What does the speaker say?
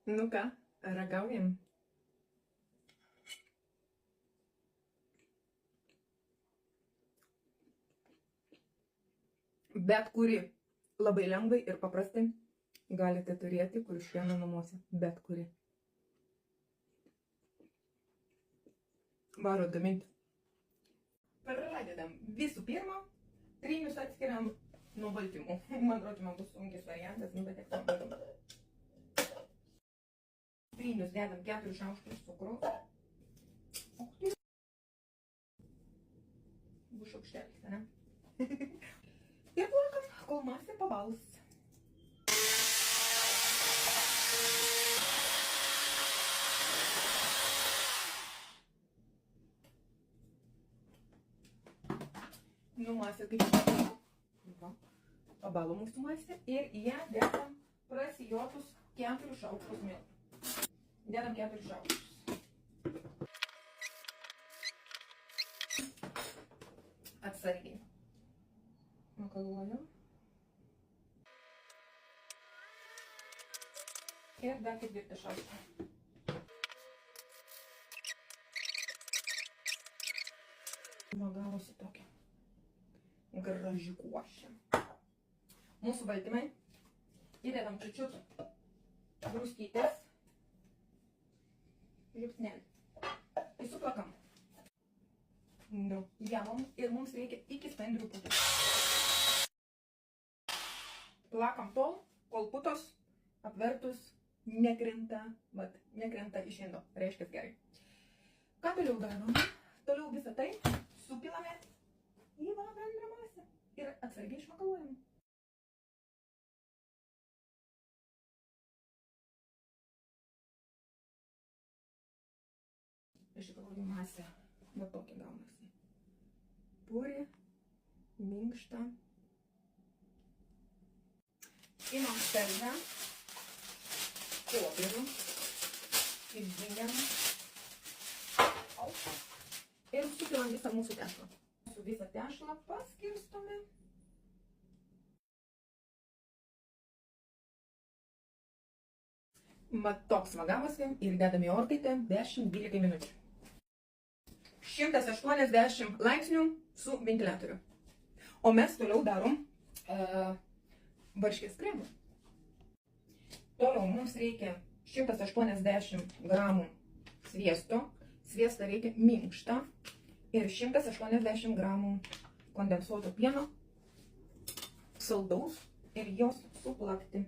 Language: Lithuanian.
Nu ką, ragaujam. Bet kuri labai lengvai ir paprastai galite turėti kuršienų namuose. Bet kuri. Varot gaminti. Pradedam. Visų pirma, trynius atskiriam nuo baltymų. Man atrodo, man bus sunkis variantas, bet tiek tam galiu. Trynius dedam 4 šaukštus cukraus. Bus šaukštelis, ne? Ir plakam, kol masė pabals. Nu, masė kaip pabalo mūsų masė ir į ją dedam prasijotus 4 šaukštus miltų. Dedam 4 šaukštus. Atsargiai. Makaluoju. Ir dar 4 šaukštą. Gavosi tokia graži košė. Mūsų baltymai. Įdedam čiučiut druskytės. Žiupsnelį. Ir suplakam. Jemam ir mums reikia iki spendrių putos. Plakam tol, kol putos apvertus nekrenta, nekrenta iš indo. Reiškia gerai. Ką toliau darom? Toliau visą tai supilame į bendrą masę ir atsargiai išmakaluojam. Iš tikrųjų masė va tokia gaunasi. Puri, minkšta. Imam stelzę, popierių, įdingiam ir supilam visą mūsų tešlą. Su visą tešlą paskirstome. Mat toks gavosi ir dedame į orkaitę 10-12 minučių. 180 laipsnių su ventiliatoriu. O mes toliau darom varškės kremą. Toliau mums reikia 180 gramų sviesto. Sviestą reikia minkštą. Ir 180 gramų kondensuoto pieno saldaus ir jos suplakti.